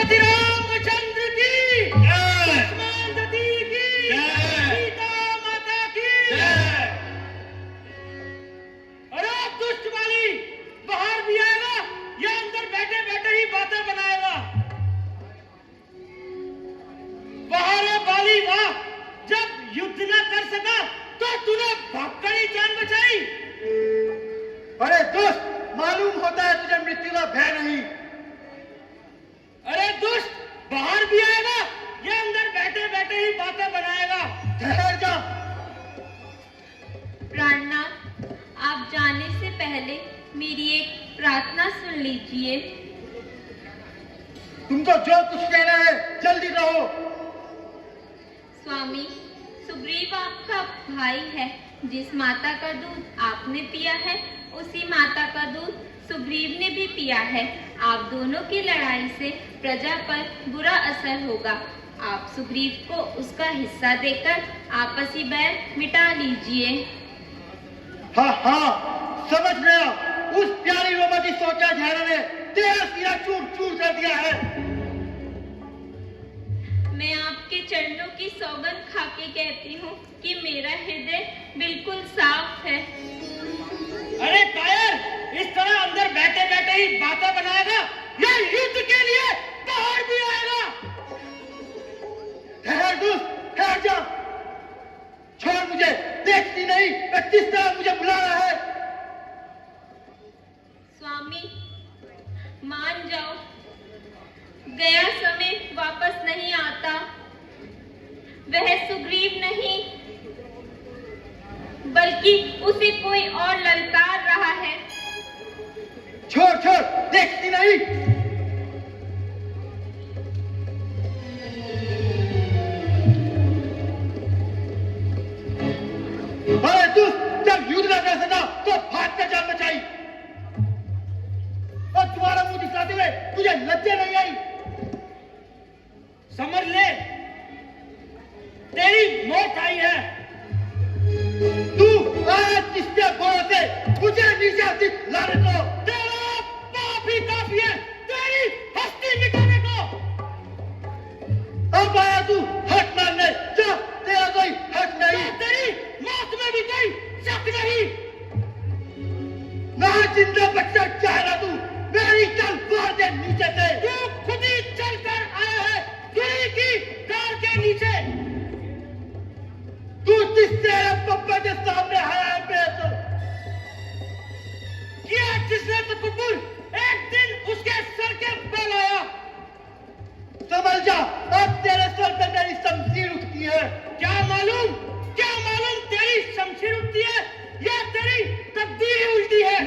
श्री रामचंद्र की जय। लक्ष्मण जी की जय। सीता माता की जय। अरे दुष्ट वाली बाहर भी आएगा या अंदर बैठे बैठे ही बातें बनाएगा? बाहर है बाली वाह, जब युद्ध न कर सका तो तूने भागकर ही जान बचाई। अरे दुष्ट, मालूम होता है तुझे मृत्यु का भय नहीं। अरे दुष्ट बाहर भी आएगा या अंदर बैठे बैठे ही बातें बनाएगा? ठहर जा। प्राणनाथ, आप जाने से पहले मेरी एक प्रार्थना सुन लीजिए। तुमको जो कुछ कहना है जल्दी कहो। स्वामी, सुग्रीव आपका भाई है। जिस माता का दूध आपने पिया है उसी माता का दूध सुग्रीव ने भी पिया है। आप दोनों की लड़ाई से प्रजा पर बुरा असर होगा। आप सुग्रीव को उसका हिस्सा देकर आपसी बैर मिटा लीजिए। हाँ हाँ, समझ गया। उस प्यारी रोमती सोचा झेरा ने तेरा सिरा चूर चूर कर दिया है। मैं आपके चरणों की सौगंध खाके कहती हूँ कि मेरा हृदय बिल्कुल साफ है। अरे कायर, इस तरह अंदर बैठे बैठे ही बातें बनाएगा या युद्ध के लिए बाहर भी आएगा? ठहर दुष्ट, ठहर जा। छोड़ मुझे, देखती नहीं मैं किस तरह मुझे बुला रहा है। स्वामी, मान जाओ, गया समय वापस नहीं आता। वह सुग्रीव नहीं बल्कि उसे कोई और ललकार रहा है। छोड़ छोड़, देखती नहीं। अरे दुष्ट, जब युद्ध न कर सका तो भाग कर जान बचाई। और तुम्हारा मुंह दिखाते हुए तुझे लज्जा नहीं आई? समझ ले, तेरी मौत आई है। तू आज किसके भरोसे मुझे नीचे दिखलाने को? तेरा पाप ही काफी है तेरी हस्ती मिटाने को। अब आया तू हक मारने, जा, तेरा कोई हक नहीं। तेरी मौत में भी कोई शक नहीं। ना जिंदा बच्चा चाहेगा तू मेरी तलवार के नीचे से। तू खुद ही चल कर आया है गिरी की कार के नीचे। तू जिससे पप्पा के सामने आया है बेस किया जिसने तो कुकुर एक दिन उसके सर के बल आया। समझ जा, अब तेरे सर पे मेरी शमशीर उठती है। क्या मालूम तेरी शमशीर उठती है या तेरी तकदीर ही उल्टी है?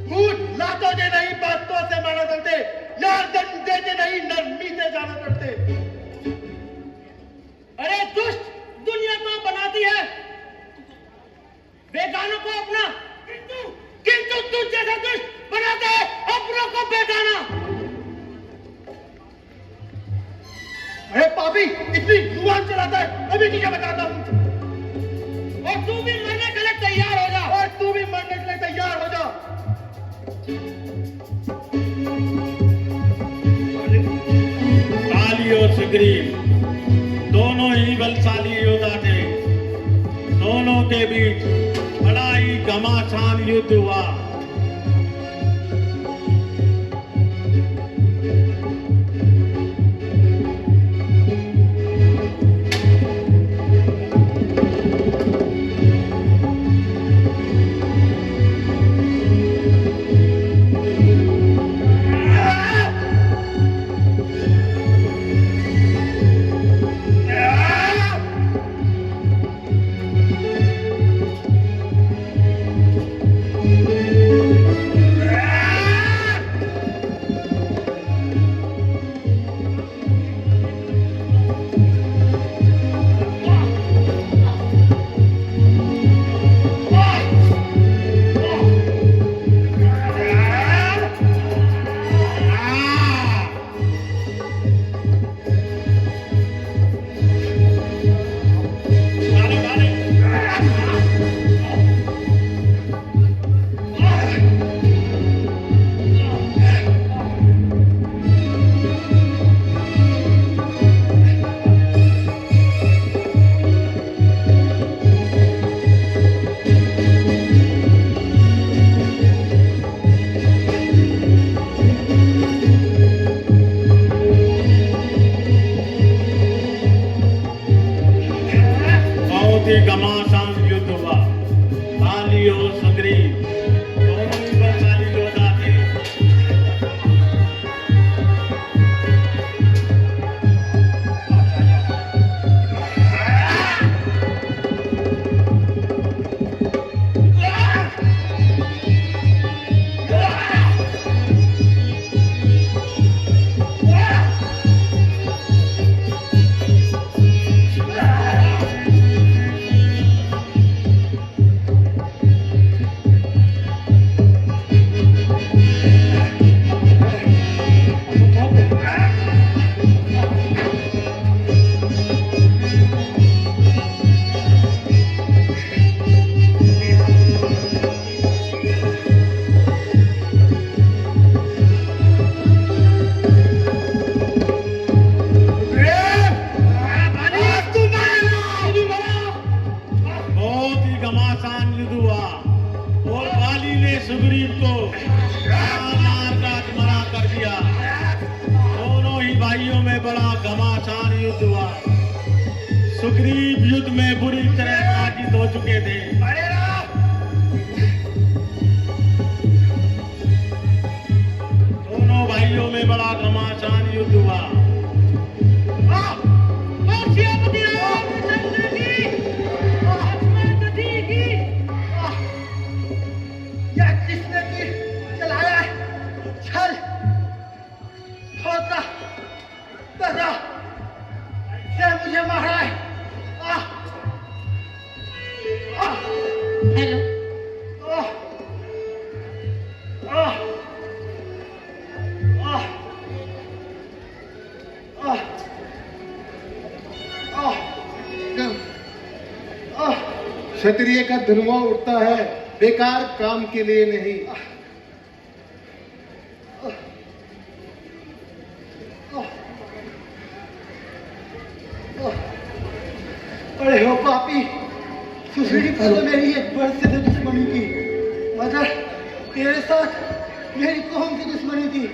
झूठ लातों से नहीं बातों से माना करते, यार डंडे से नहीं नरमी से जाना करते। अरे दुष्ट, दुनिया तो बनाती है बेगानों को अपना, किंतु तू जैसा दुष्ट बनाता है अपनों को बेगाना। अरे पापी, इतनी जुबान चलाता है, अभी तुझे बताता हूँ। और तू भी मरने के लिए तैयार हो जा। और तू भी मरने के लिए तैयार हो जा। काली और सुग्रीव दोनों ही बलशाली योद्धा थे। दोनों के बीच बड़ा ही घमासान युद्ध हुआ। सुग्रीव युद्ध में बुरी तरह पराजित हो चुके थे। अरे राम! दोनों भाइयों में बड़ा घमासान युद्ध हुआ। सियापति रामचंद्र की लक्ष्मण दधी की यह किसने की चलाया है? छल, धोखा, दगा से मुझे मारा है। हेलो, आह, आह, आह, आह, आह, क्षत्रिय का धनुआ उठता है, बेकार काम के लिए नहीं। अरे हो पापी, सुशील को तो मेरी एक वर्ष से दुश्मनी थी, मगर तेरे साथ मेरी कौन सी दुश्मनी थी?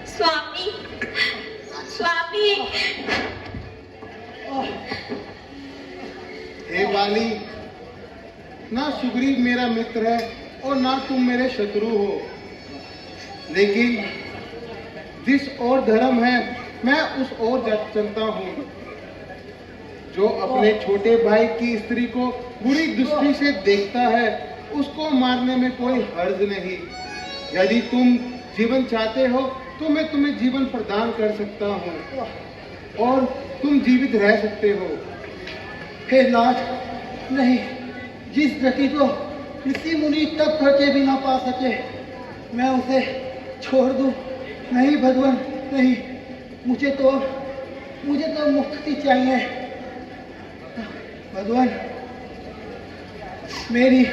स्वामी, स्वामी, हे बाली, ना सुग्रीव मेरा मित्र है और ना तुम मेरे शत्रु हो, लेकिन जिस ओर धर्म है मैं उस ओर चलता हूँ। जो अपने छोटे भाई की स्त्री को बुरी दृष्टि से देखता है उसको मारने में कोई हर्ज नहीं। यदि तुम जीवन चाहते हो तो मैं तुम्हें जीवन प्रदान कर सकता हूँ और तुम जीवित रह सकते हो। हे लाज, नहीं, जिस गति को ऋषि मुनि तब करके भी ना पा सके मैं उसे छोड़ दूं? नहीं भगवान, नहीं, मुझे तो मुक्ति चाहिए। भगवान, मेरी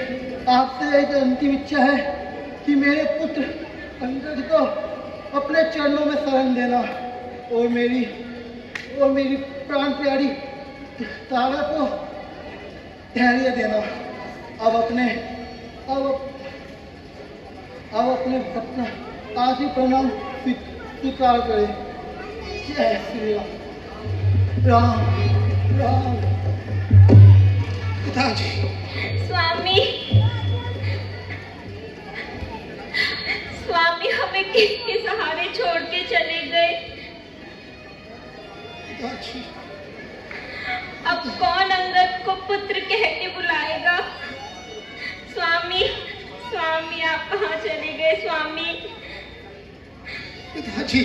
आपसे एक अंतिम इच्छा है कि मेरे पुत्र अंगद को अपने चरणों में शरण देना और मेरी प्राण प्यारी तारा को धैर्य देना। अब अपने अपना आखिरी प्रणाम स्वीकार करें। जय श्री राम। राम राम। पिताजी, स्वामी, स्वामी हमें किसके सहारे छोड़ के चले गए? पिताजी, अब कौन अंगद को पुत्र कह के बुलाएगा? स्वामी, स्वामी आप कहाँ चले गए? स्वामी, पिताजी,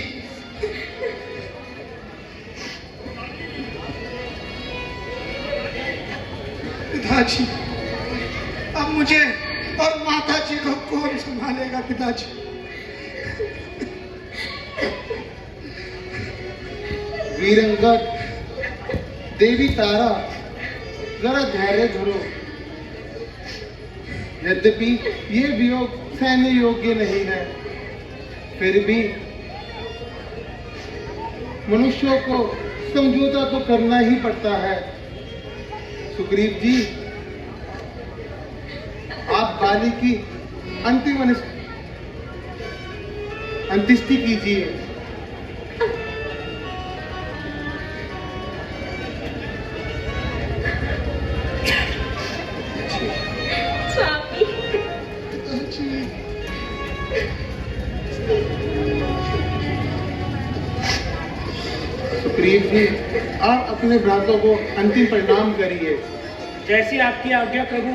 पिताजी, अब मुझे और माता जी को कौन संभालेगा? पिताजी, वीरंगद, देवी तारा, जरा धैर्य धरो। यद्यपि ये वियोग सहने योग्य नहीं है, फिर भी मनुष्यों को समझौता तो करना ही पड़ता है। सुग्रीव जी, आप बाली की अंतिम अंत्येष्टि कीजिए। स्वामी, सुग्रीव जी, आप अपने भ्रातों को अंतिम प्रणाम करिए। जैसी आपकी आज्ञा प्रभु।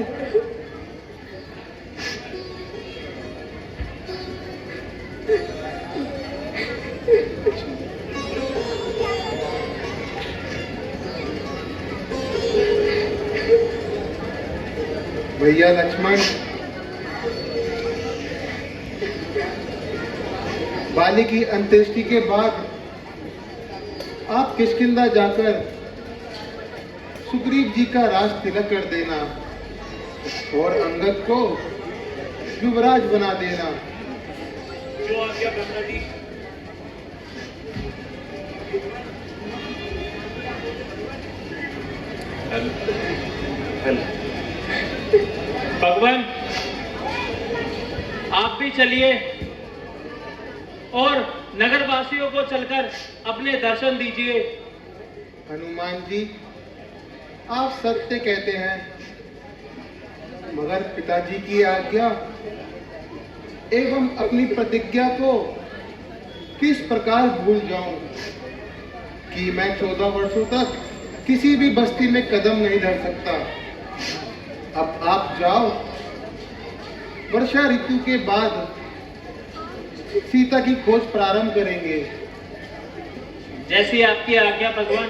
भैया लक्ष्मण, बाली की अंत्येष्टि के बाद आप किष्किंधा जाकर सुग्रीव जी का राज तिलक कर देना और अंगद को युवराज बना देना। जो आज्ञा ब्रह्मा जी। भगवान, आप भी चलिए और नगरवासियों को चलकर अपने दर्शन दीजिए। हनुमान जी, आप सत्य कहते हैं, मगर पिताजी की आज्ञा एवं अपनी प्रतिज्ञा को किस प्रकार भूल जाऊं कि मैं 14 वर्षों तक किसी भी बस्ती में कदम नहीं धर सकता। अब आप जाओ, वर्षा ऋतु के बाद सीता की खोज प्रारंभ करेंगे। जैसी आपकी आज्ञा भगवान।